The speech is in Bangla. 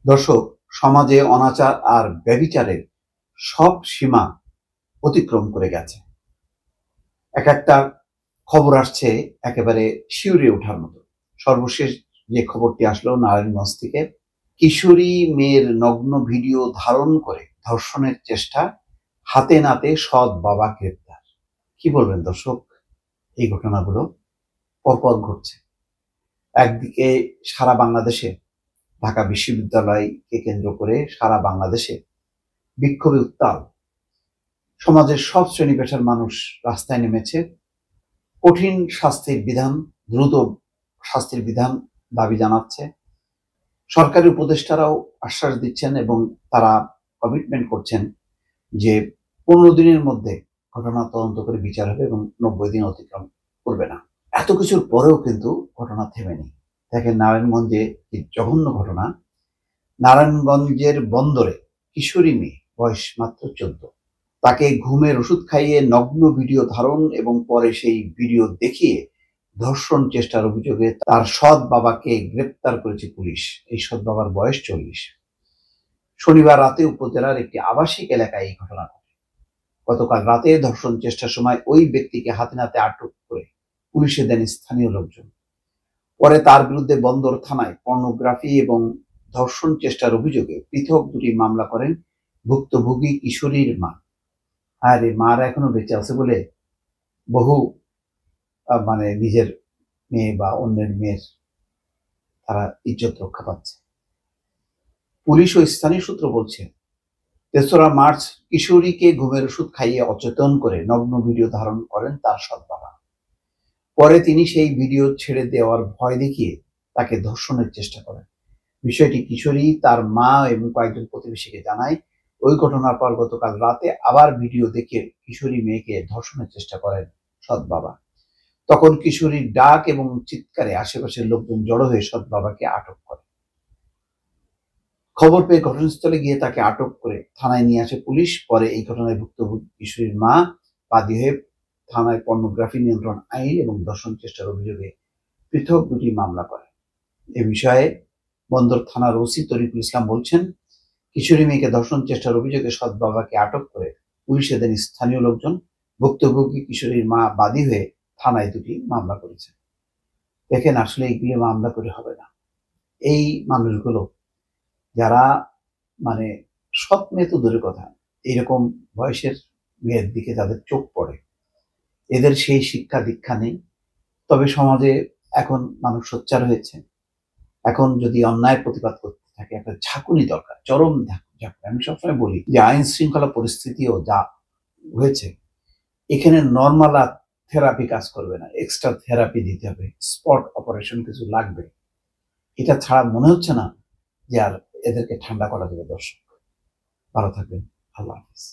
দর্শক, সমাজে অনাচার আর ব্যভিচারের সব সীমা অতিক্রম করে গেছে। এক একটা খবর আসছে একেবারে শিউরে ওঠার মতো। সর্বশেষ যে খবরটি আসলো নারায়ণগঞ্জ থেকে, কিশোরী মেয়ের নগ্ন ভিডিও ধারণ করে ধর্ষণের চেষ্টা, হাতে নাতে সৎ বাবা গ্রেপ্তার। কি বলবেন দর্শক? এই ঘটনাগুলো পরপর ঘটছে। একদিকে সারা বাংলাদেশে ঢাকা বিশ্ববিদ্যালয়কে কেন্দ্র করে সারা বাংলাদেশে বিক্ষোভে উত্তাল। সমাজের সব শ্রেণী পেশার মানুষ রাস্তায় নেমেছে। কঠিন শাস্তির বিধান, দ্রুত শাস্তির বিধান দাবি জানাচ্ছে। সরকারি উপদেষ্টারাও আশ্বাস দিচ্ছেন এবং তারা কমিটমেন্ট করছেন যে 15 দিনের মধ্যে ঘটনা তদন্ত করে বিচার হবে এবং 90 দিন অতিক্রম করবে না। এত কিছুর পরেও কিন্তু ঘটনা থেমেনি। দেখেন নারায়ণগঞ্জে কি জঘন্য ঘটনা। নারায়ণগঞ্জের বন্দরে কিশোরী মেয়ে, বয়স মাত্র 14, তাকে ঘুমের ওষুধ খাইয়ে নগ্ন ভিডিও ধারণ এবং পরে সেই ভিডিও দেখিয়ে ধর্ষণ চেষ্টার অভিযোগে তার সৎ বাবাকে গ্রেপ্তার করেছে পুলিশ। এই সৎ বাবার বয়স 40। শনিবার রাতে উপজেলার একটি আবাসিক এলাকায় এই ঘটনা ঘটে। গতকাল রাতে ধর্ষণ চেষ্টার সময় ওই ব্যক্তিকে হাতে নাতে আটক করে পুলিশে দেন স্থানীয় লোকজন। পরে তার বিরুদ্ধে বন্দর থানায় পর্নোগ্রাফি এবং ধর্ষণ চেষ্টার অভিযোগে পৃথক দুটি মামলা করেন ভুক্তভোগী কিশোরীর মা। আর এই মারা এখনো বেঁচে আছে বলে বহু নিজের মেয়ে বা অন্যের মেয়ের তারা ইজ্জত রক্ষা পাচ্ছে। পুলিশ ও স্থানীয় সূত্র বলছে, 3রা মার্চ কিশোরীকে ঘুমের ওষুধ খাইয়ে অচেতন করে নগ্ন ভিডিও ধারণ করেন তার সৎ বাবা। পরে তিনি সেই ভিডিও ছেড়ে দেওয়ার ভয় দেখিয়ে তাকে ধর্ষণের চেষ্টা করেন। বিষয়টি কিশোরী তার মা এবং কয়েকজন প্রতিবেশীকে জানায়। ওই ঘটনার পর গতকাল রাতে আবার ভিডিও দেখে কিশোরী মেয়েকে ধর্ষণের চেষ্টা করেন সৎ বাবা। তখন কিশোরীর ডাক এবং চিৎকারে আশেপাশের লোকজন জড়ো হয়ে সৎ বাবাকে আটক করে। খবর পেয়ে ঘটনাস্থলে গিয়ে তাকে আটক করে থানায় নিয়ে আসে পুলিশ। পরে এই ঘটনায় ভুক্তভোগী কিশোরীর মা বাদী হয়ে থানায় পর্নোগ্রাফি নিয়ন্ত্রণ আইন এবং ধর্ষণ চেষ্টার অভিযোগে পৃথক দুটি মামলা করে। এ বিষয়ে বন্দর থানার ওসি তরিকুল ইসলাম বলছেন, কিশোরী মেয়েকে ধর্ষণ চেষ্টার অভিযোগে সৎ বাবাকে আটক করে পুলিশে দেন স্থানীয় লোকজন। ভুক্তভোগী কিশোরীর মা বাদী হয়ে থানায় দুটি মামলা করেছে। দেখেন, আসলে এইগুলি মামলা করে হবে না। এই মানুষগুলো যারা সৎ মেয়ে তো দূরের কথা, এইরকম বয়সের মেয়ের দিকে যাদের চোখ পড়ে, এদের সেই শিক্ষা দীক্ষা নেই। তবে সমাজে এখন মানুষ সোচ্চার হয়েছে। এখন যদি অন্যায় প্রতিবাদ করতে থাকে, একটা ঝাঁকুনি দরকার, চরম ঝাঁকুনি। আমি সবসময় বলি যে আইন শৃঙ্খলা পরিস্থিতিও যা হয়েছে, এখানে নর্মাল থেরাপি কাজ করবে না, এক্সট্রা থেরাপি দিতে হবে, স্পট অপারেশন কিছু লাগবে। এটা ছাড়া মনে হচ্ছে না যে আর এদেরকে ঠান্ডা করা যাবে। দর্শক, ভালো থাকবেন। আল্লাহ হাফিজ।